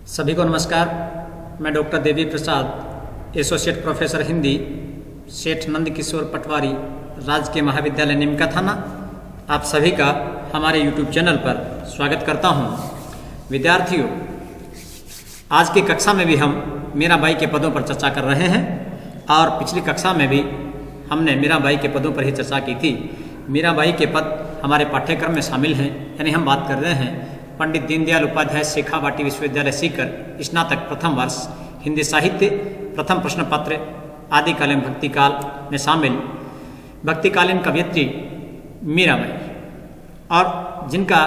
सभी को नमस्कार। मैं doctor Devi Prasad, associate professor Hindi, सेठ नंद किशोर पटवारी, राजकीय महाविद्यालय निमका थाना, आप सभी का हमारे YouTube चैनल पर स्वागत करता हूं। विद्यार्थियों, आज की कक्षा में भी हम मीराबाई के पदों पर चर्चा कर रहे हैं और पिछली कक्षा में भी हमने मीराबाई के पदों पर ही चर्चा की थी। मीराबाई के पद हमारे पाठ्यक्रम में शामिल हैं, यानी हम बात कर रहे हैं पंडित दीनदयाल उपाध्याय शेखावाटी विश्वविद्यालय सीकर स्नातक प्रथम वर्ष हिंदी साहित्य प्रथम प्रश्न पत्र आदिकालीन भक्तिकाल में शामिल भक्तिकालीन कवयित्री मीराबाई, और जिनका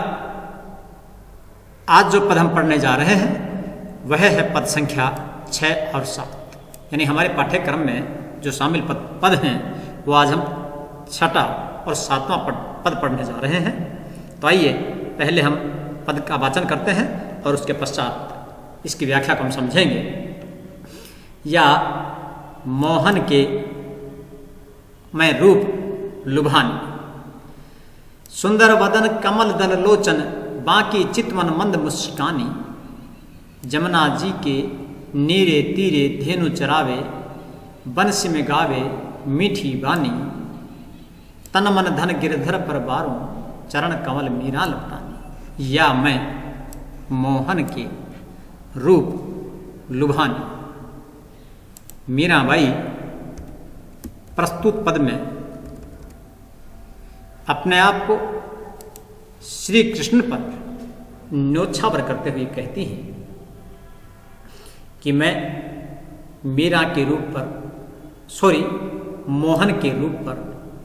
आज जो पद हम पढ़ने जा रहे हैं वह है पद संख्या 6 और 7। यानी हमारे पाठ्यक्रम में जो शामिल पद हैं वो आज हम 6वां और 7वां पद पढ़ने जा रहे हैं। तो आइए पहले हम पद का वाचन करते हैं और उसके पश्चात इसकी व्याख्या को हम समझेंगे। या मोहन के मैं रूप लुभानी, सुंदर वदन कमल दल लोचन बाकी चितवन मंद मुस्कानी, जमुना जी के नीरे तीरे धेनु चरावे बंसी में गावे मीठी बानी, तन मन धन गिरधर पर बारों चरण कमल मीरा लपटानी। या मैं मोहन के रूप लुभानी। मीराबाई प्रस्तुत पद में अपने आप को श्री कृष्ण पर न्योछावर करते हुए कहती हैं कि मैं मीरा के रूप पर मोहन के रूप पर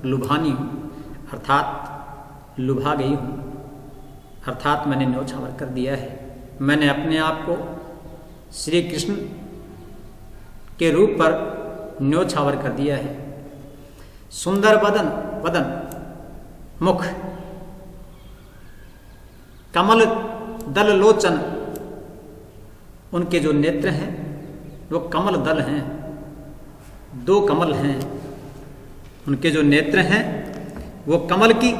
लुभानी हूँ, अर्थात लुभा गई हूँ, अर्थात मैंने न्योछावर कर दिया है। मैंने अपने आप को श्री कृष्ण के रूप पर न्योछावर कर दिया है। सुंदर वदन मुख, कमल दल लोचन, उनके जो नेत्र हैं वो कमल दल हैं, 2 कमल हैं। उनके जो नेत्र हैं वो कमल की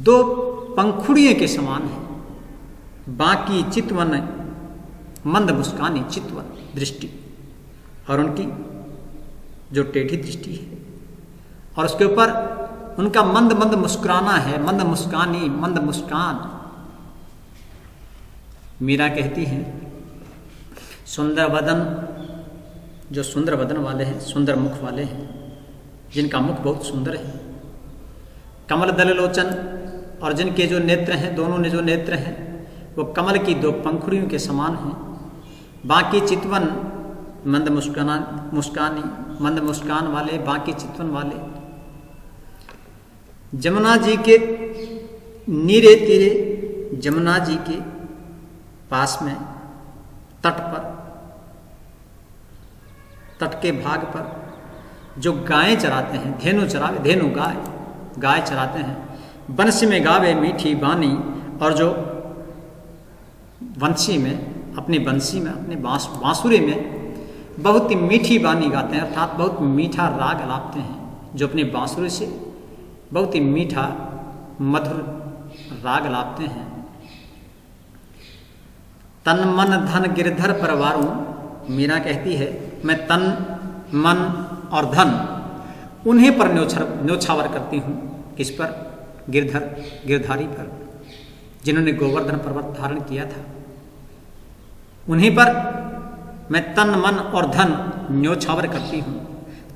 2 पंखुड़ियों के समान है। बाकी चितवन मंद मुस्कानी, चितवन दृष्टि, और उनकी जो टेढ़ी दृष्टि है और उसके ऊपर उनका मंद मंद मुस्कुराना है, मंद मुस्कानी, मंद मुस्कान। मीरा कहती हैं सुंदर वदन, जो सुंदर वदन वाले हैं, सुंदर मुख वाले हैं, जिनका मुख बहुत सुंदर है। कमल दल लोचन, और जिनके जो नेत्र हैं, दोनों ने जो नेत्र हैं वो कमल की 2 पंखुड़ियों के समान हैं। बाकी चितवन मंद मुस्कानी, मंद मुस्कान वाले, बाकी चितवन वाले। जमुना जी के नीरे तीरे, जमुना जी के पास में तट पर, तट के भाग पर जो गायें चराते हैं, धेनु गाय चराते हैं। बंसी में गावे मीठी बानी, और जो बंसी में, अपनी बंसी में, अपने बांसुरी में बहुत ही मीठी बानी गाते हैं, अर्थात बहुत मीठा राग लापते हैं, जो अपनी बांसुरी से बहुत ही मीठा मधुर राग लापते हैं। तन मन धन गिरधर परवारूं, मीरा कहती है मैं तन मन और धन उन्हीं पर न्योछावर करती हूँ। किस पर? गिरधारी पर, जिन्होंने गोवर्धन पर्वत धारण किया था, उन्हीं पर मैं तन मन और धन न्योछावर करती हूँ।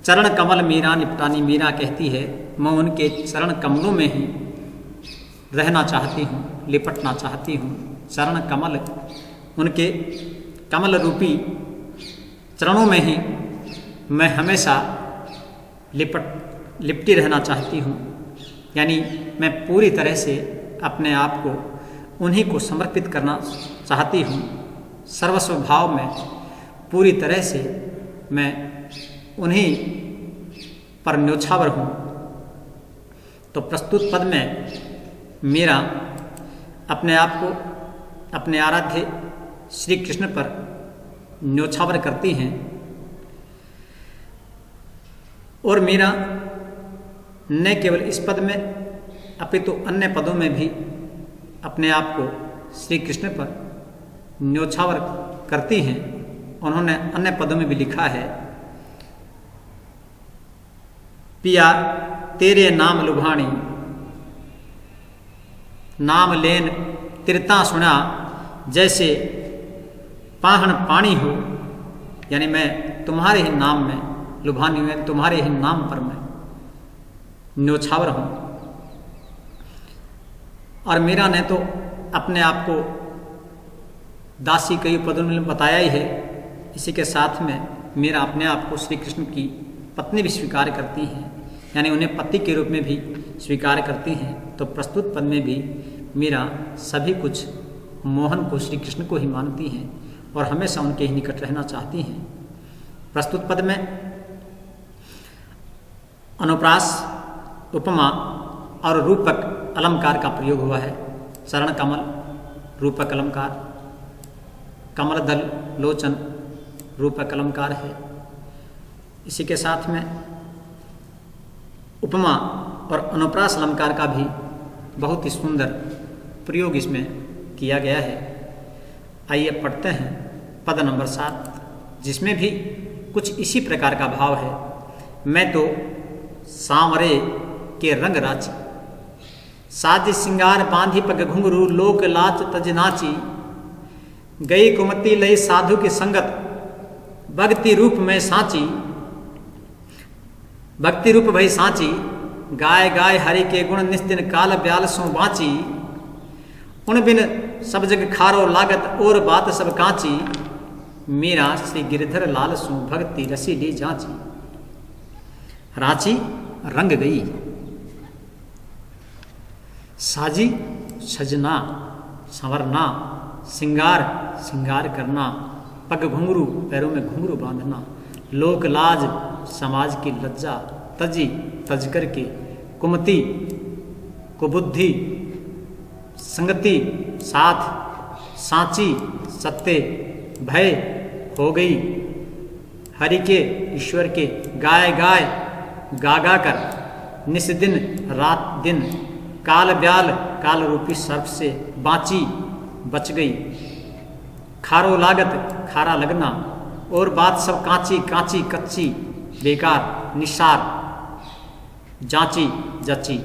चरण कमल मीरा निपटानी, मीरा कहती है मैं उनके चरण कमलों में ही रहना चाहती हूँ, लिपटना चाहती हूँ। चरण कमल, उनके कमल रूपी चरणों में ही मैं हमेशा लिपटी रहना चाहती हूँ। यानी मैं पूरी तरह से अपने आप को उन्हीं को समर्पित करना चाहती हूँ। सर्वस्व भाव में पूरी तरह से मैं उन्हीं पर न्योछावर हूँ। तो प्रस्तुत पद में मीरा अपने आप को अपने आराध्य श्री कृष्ण पर न्योछावर करती हैं, और मीरा न केवल इस पद में अपितु अन्य पदों में भी अपने आप को श्री कृष्ण पर न्योछावर करती हैं। उन्होंने अन्य पदों में भी लिखा है, पिया तेरे नाम लुभाणी, नाम लेन तिरता सुना, जैसे पाहन पानी हो। यानी मैं तुम्हारे ही नाम में लुभानी हूं, तुम्हारे ही नाम पर मैं न्योछावर हूं। और मीरा ने तो अपने आप को दासी कई पदों में बताया ही है। इसी के साथ में मीरा अपने आप को श्री कृष्ण की पत्नी भी स्वीकार करती हैं, यानी उन्हें पति के रूप में भी स्वीकार करती हैं। तो प्रस्तुत पद में भी मीरा सभी कुछ मोहन को, श्री कृष्ण को ही मानती हैं और हमेशा उनके ही निकट रहना चाहती हैं। प्रस्तुत पद में अनुप्रास, उपमा और रूपक अलंकार का प्रयोग हुआ है। चरण कमल रूपक अलंकार, कमल दल लोचन रूपक अलंकार है। इसी के साथ में उपमा और अनुप्रास अलंकार का भी बहुत ही सुंदर प्रयोग इसमें किया गया है। आइए पढ़ते हैं पद नंबर 7, जिसमें भी कुछ इसी प्रकार का भाव है। मैं तो सांवरे के रंग राची, साज सिंगार बांधी पग घुंघरू, लोक लाच तज नाची, गई कुमति लई साधु की संगत, भक्ति रूप में सांची, भक्ति रूप भई सांची, गाय गाय हरि के गुण निस्दिन काल ब्याल सो बाँची, उन बिन सब जग खारो लागत और बात सब कांची, मीरा श्री गिरधर लाल सो भक्ति रसीली जांची। रांची रंग गई, साजी सजना संवरना, सिंगार सिंगार करना, पग घुंघरू पैरों में घुंघरू बांधना, लोक लाज समाज की लज्जा, तजी तज करके, कुमति कुबुद्धि, संगति साथ, सांची सत्य, भय हो गई, हरि के ईश्वर के, गाय गाय गा गा कर, निस दिन रात दिन, काल ब्याल काल रूपी सर्प से बाँची बच गई, खारो लागत खारा लगना, और बात सब कांची कांची कच्ची बेकार, निसार जांची जची,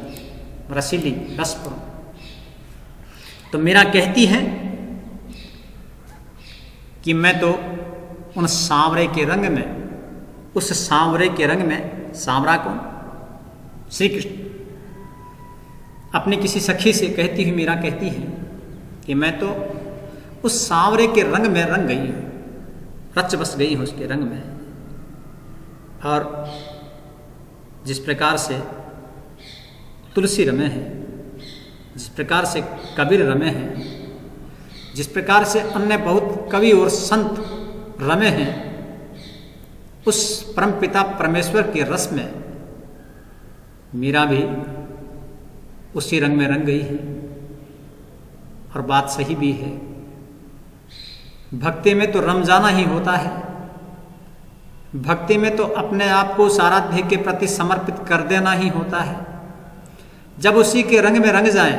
रसीली रसपूर्ण। तो मीरा कहती हैं कि मैं तो उन सांवरे के रंग में, उस सांवरे के रंग में, सांवरा कौन? श्री कृष्ण। अपनी किसी सखी से कहती हुई मीरा कहती है कि मैं तो उस सांवरे के रंग में रंग गई हूँ, रच बस गई हूँ उसके रंग में। और जिस प्रकार से तुलसी रमे हैं, जिस प्रकार से कबीर रमे हैं, जिस प्रकार से अन्य बहुत कवि और संत रमे हैं, उस परमपिता परमेश्वर के रस में मीरा भी उसी रंग में रंग गई है। और बात सही भी है, भक्ति में तो रम जाना ही होता है। भक्ति में तो अपने आप को साराध्य के प्रति समर्पित कर देना ही होता है। जब उसी के रंग में रंग जाएं,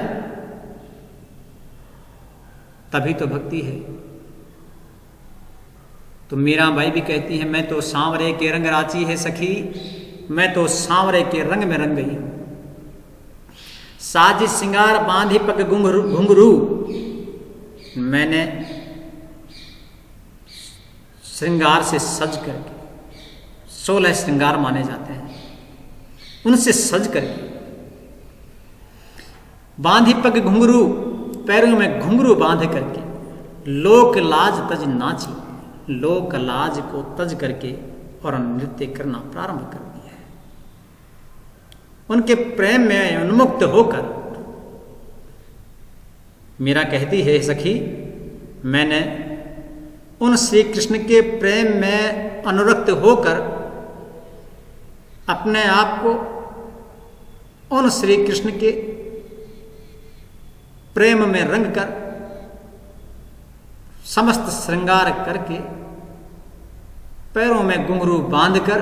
तभी तो भक्ति है। तो मीराबाई भी कहती है, मैं तो सांवरे के रंग राची है सखी, मैं तो सांवरे के रंग में रंग गई हूं। साज सिंगार बांधी पग घुंघरू, मैंने श्रृंगार से सज करके, 16 श्रृंगार माने जाते हैं, उनसे सज करके, बांधी पग घुंघरू पैरों में घुंघरू बांध करके, लोक लाज तज नाची, लोक लाज को तज करके और नृत्य करना प्रारंभ कर दिया है। उनके प्रेम में उन्मुक्त होकर मीरा कहती है, सखी मैंने उन श्री कृष्ण के प्रेम में अनुरक्त होकर अपने आप को उन श्री कृष्ण के प्रेम में रंग कर, समस्त श्रृंगार करके, पैरों में घुंघरू बांधकर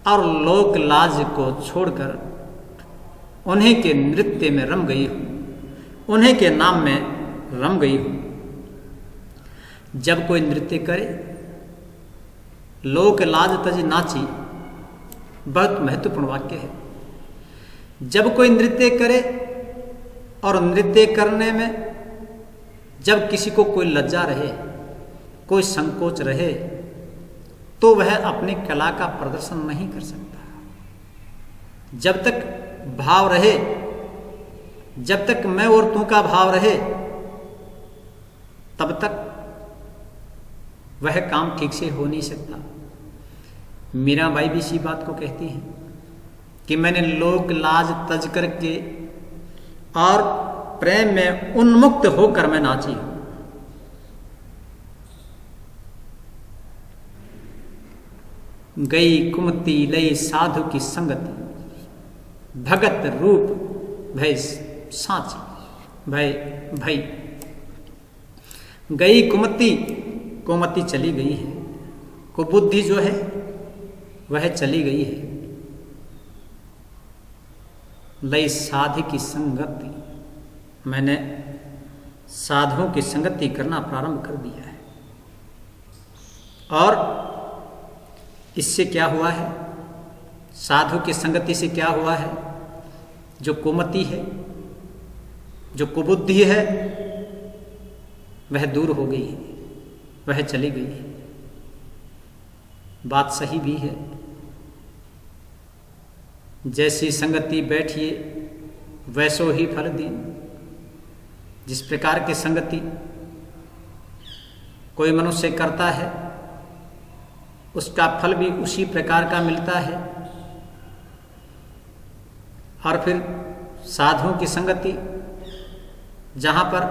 और लोक लाज को छोड़कर उन्हीं के नृत्य में रम गई हूं, उन्हीं के नाम में रम गई हूं। जब कोई नृत्य करे, लोक लाज तज नाची, बहुत महत्वपूर्ण वाक्य है। जब कोई नृत्य करे और नृत्य करने में जब किसी को कोई लज्जा रहे, कोई संकोच रहे, तो वह अपनी कला का प्रदर्शन नहीं कर सकता। जब तक भाव रहे, जब तक मैं और तू का भाव रहे, तब तक वह काम ठीक से हो नहीं सकता। मीराबाई भी इसी बात को कहती हैं कि मैंने लोक लाज तज करके और प्रेम में उन्मुक्त होकर मैं नाची हूं। गई कुमति लई साधु की संगति, भगत रूप भय साची। भाई गई कुमति, कुमति चली गई है, कुबुद्धि जो है वह चली गई है। लई साधु की संगति, मैंने साधुओं की संगति करना प्रारंभ कर दिया है। और इससे क्या हुआ है, साधु की संगति से क्या हुआ है, जो कुमति है, जो कुबुद्धि है, वह दूर हो गई है, वह चली गई है। बात सही भी है। जैसी संगति बैठिए वैसो ही फल दीन। जिस प्रकार की संगति कोई मनुष्य करता है, उसका फल भी उसी प्रकार का मिलता है। और फिर साधुओं की संगति, जहाँ पर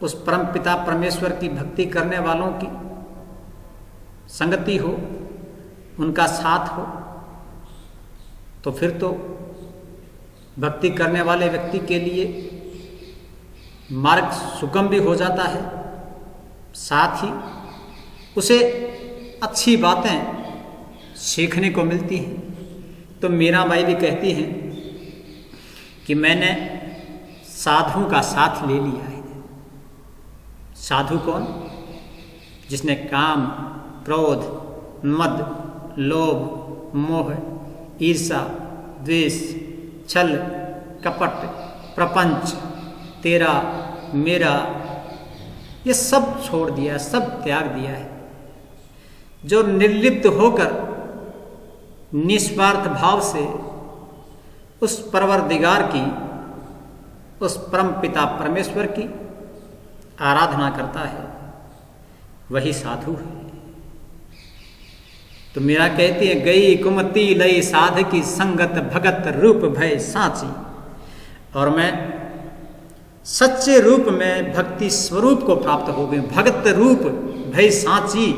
उस परम पिता परमेश्वर की भक्ति करने वालों की संगति हो, उनका साथ हो, तो फिर तो भक्ति करने वाले व्यक्ति के लिए मार्ग सुगम भी हो जाता है। साथ ही उसे अच्छी बातें सीखने को मिलती हैं। तो मीराबाई भी कहती हैं कि मैंने साधुओं का साथ ले लिया है। साधु कौन? जिसने काम, क्रोध, मद, लोभ, मोह, ईर्षा, द्वेष, छल, कपट, प्रपंच, तेरा मेरा, ये सब छोड़ दिया, सब त्याग दिया है। जो निर्लिप्त होकर निस्वार्थ भाव से उस परवरदिगार की, उस परम पिता परमेश्वर की आराधना करता है, वही साधु है। तो मीरा कहती है, गई कुमति लई साध की संगत, भगत रूप भय साची। और मैं सच्चे रूप में भक्ति स्वरूप को प्राप्त हो गई। भगत रूप भय साची,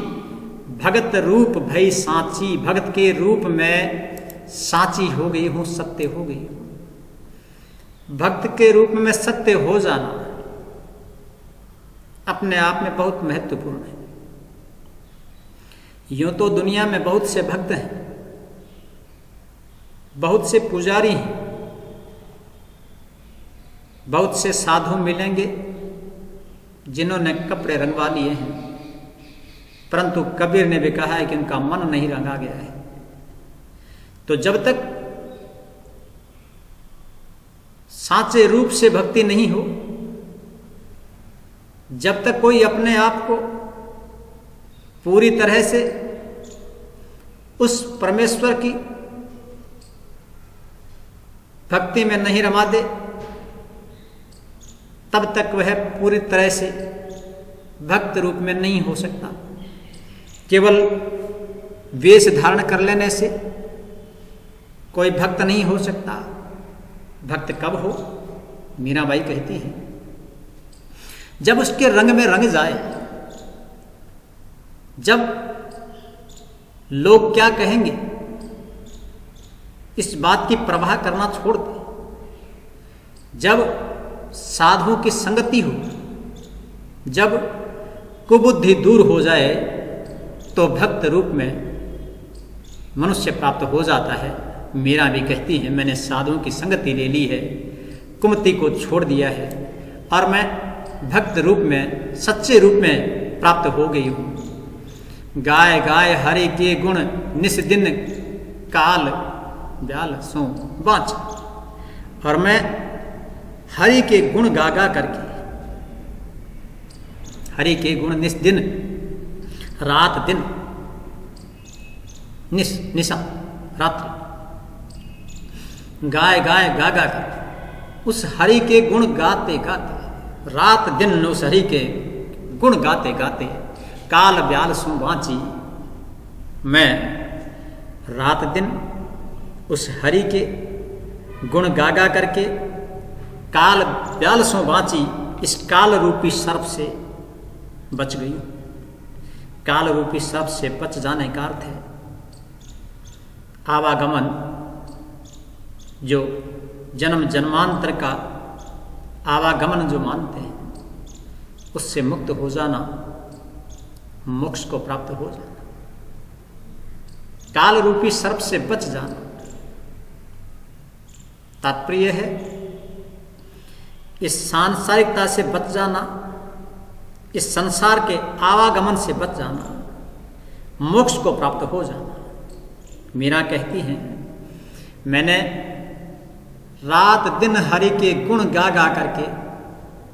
भगत रूप भय साची, भगत के रूप में साची हो गई हूं, सत्य हो गई हूं। भक्त के रूप में सत्य हो जाना अपने आप में बहुत महत्वपूर्ण है। यूं तो दुनिया में बहुत से भक्त हैं, बहुत से पुजारी हैं, बहुत से साधु मिलेंगे जिन्होंने कपड़े रंगवा लिए हैं, परंतु कबीर ने भी कहा है कि उनका मन नहीं रंगा गया है। तो जब तक साचे रूप से भक्ति नहीं हो, जब तक कोई अपने आप को पूरी तरह से उस परमेश्वर की भक्ति में नहीं रमा दे, तब तक वह पूरी तरह से भक्त रूप में नहीं हो सकता। केवल वेश धारण कर लेने से कोई भक्त नहीं हो सकता। भक्त कब हो? मीराबाई कहती है, जब उसके रंग में रंग जाए, जब लोग क्या कहेंगे इस बात की परवाह करना छोड़ दे, जब साधुओं की संगति हो, जब कुबुद्धि दूर हो जाए, तो भक्त रूप में मनुष्य प्राप्त हो जाता है। मीरा भी कहती है, मैंने साधुओं की संगति ले ली है, कुमति को छोड़ दिया है, और मैं भक्त रूप में, सच्चे रूप में प्राप्त हो गई हूँ। गाय गाय हरि के गुण निस दिन काल ब्याल सो बाँच। और मैं हरि के गुण गा गा करके, हरि के गुण निस दिन, रात दिन, निशा रात्रि, गाय गाय गा गा कर उस हरि के गुण गाते गाते, रात दिन उस हरि के गुण गाते गाते, काल ब्याल सो बाँची। मैं रात दिन उस हरि के गुण गा गा करके काल ब्याल सो बाँची, इस काल रूपी सर्प से बच गई। काल रूपी सर्प से बच जाने का अर्थ है आवागमन, जो जन्म जन्मांतर का आवागमन जो मानते हैं, उससे मुक्त हो जाना, मोक्ष को प्राप्त हो जाना, काल रूपी सर्प से बच जाना। तात्पर्य है इस सांसारिकता से बच जाना, इस संसार के आवागमन से बच जाना, मोक्ष को प्राप्त हो जाना। मीरा कहती हैं, मैंने रात दिन हरि के गुण गा गा करके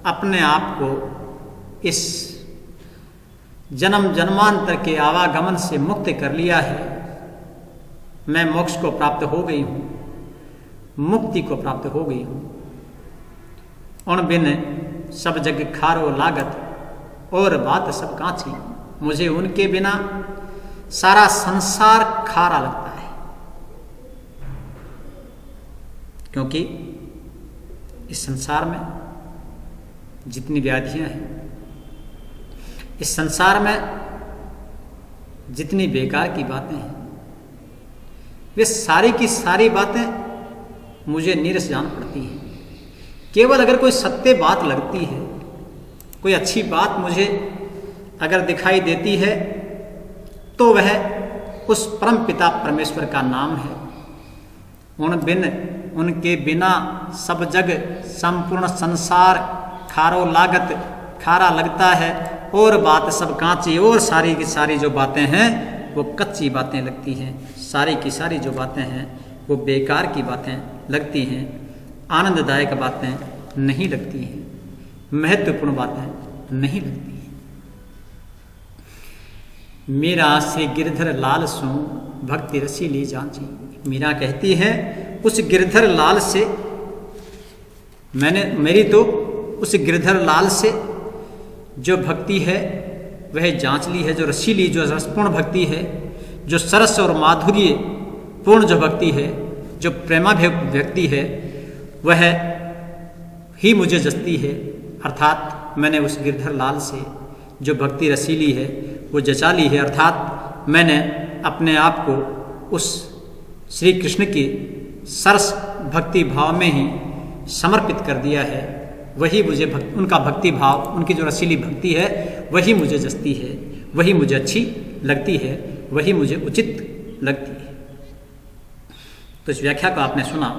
अपने आप को इस जन्म जन्मांतर के आवागमन से मुक्त कर लिया है। मैं मोक्ष को प्राप्त हो गई हूँ, मुक्ति को प्राप्त हो गई हूँ। उन बिन सब जग खारो लागत, और बात सब कांची। मुझे उनके बिना सारा संसार खारा लगता है, क्योंकि इस संसार में जितनी व्याधियां हैं, इस संसार में जितनी बेकार की बातें हैं, वे सारी की सारी बातें मुझे नीरस जान पड़ती हैं। केवल अगर कोई सत्य बात लगती है, कोई अच्छी बात मुझे अगर दिखाई देती है, तो वह उस परम पिता परमेश्वर का नाम है। उनके बिना सब जग संपूर्ण संसार खारो लागत, खारा लगता है, और बात सब कांची, और सारी की सारी जो बातें हैं वो कच्ची बातें लगती हैं। सारी की सारी जो बातें हैं वो बेकार की बातें लगती हैं, आनंददायक बातें नहीं लगती हैं, महत्वपूर्ण बातें नहीं लगती हैं। मीरा से गिरधर लाल सो भक्ति रसीली जांची। मीरा कहती है, उस गिरधर लाल से मेरी तो उस गिरधर लाल से जो भक्ति है वह जांच ली है, जो रसीली, जो रसपूर्ण भक्ति है, जो सरस और माधुर्य पूर्ण जो भक्ति है, जो प्रेमाभिव्यक्ति है, वह ही मुझे जचती है। अर्थात मैंने उस गिरधर लाल से जो भक्ति रसीली है वो जचा ली है। अर्थात मैंने अपने आप को उस श्री कृष्ण की सरस भक्ति भाव में ही समर्पित कर दिया है। वही मुझे उनका भक्ति भाव, उनकी जो रसीली भक्ति है वही मुझे जचती है, वही मुझे अच्छी लगती है, वही मुझे उचित लगती है। तो इस व्याख्या को आपने सुना।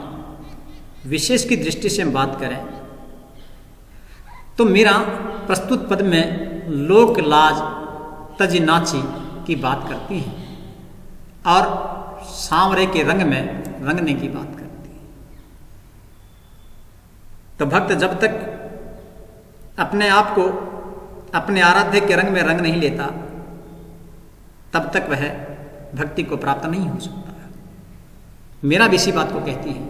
विशेष की दृष्टि से हम बात करें तो मीरा प्रस्तुत पद में लोक लाज तज नाची की बात करती हैं और सांवरे के रंग में रंगने की बात करती हैं। तो भक्त जब तक अपने आप को अपने आराध्य के रंग में रंग नहीं लेता, तब तक वह भक्ति को प्राप्त नहीं हो सकता। मेरा भी इसी बात को कहती है,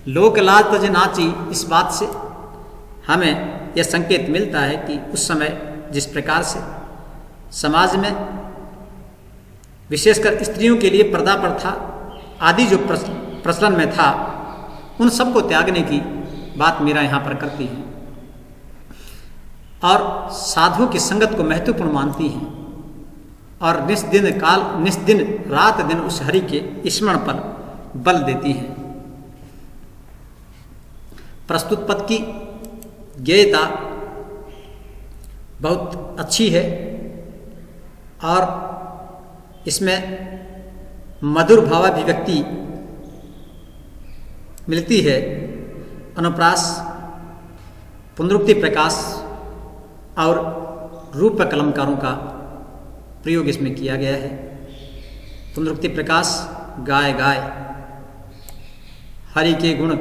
लोक लाज तज नाची। इस बात से हमें यह संकेत मिलता है कि उस समय जिस प्रकार से समाज में विशेषकर स्त्रियों के लिए पर्दा प्रथा आदि जो प्रचलन में था, उन सबको त्यागने की बात मीरा यहाँ पर करती है और साधुओं की संगत को महत्वपूर्ण मानती हैं और निस्दिन रात दिन उस हरि के स्मरण पर बल देती हैं। प्रस्तुत पद की ज्ञेयता बहुत अच्छी है और इसमें मधुर भावाभिव्यक्ति मिलती है। अनुप्रास, पुनरुक्ति प्रकाश और रूपक अलंकारों का प्रयोग इसमें किया गया है। पुनरुक्ति प्रकाश गाय गाय, हरि के गुण,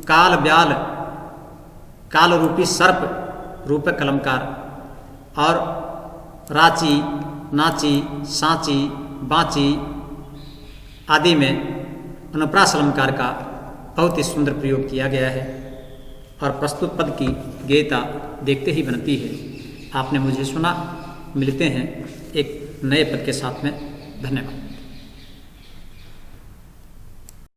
काल ब्याल, काल रूपी सर्प रूपक अलंकार, और राची, नाची, सांची, बाची आदि में अनुप्रास अलंकार का बहुत ही सुंदर प्रयोग किया गया है और प्रस्तुत पद की गेयता देखते ही बनती है। आपने मुझे सुना। मिलते हैं एक नए पद के साथ में। धन्यवाद।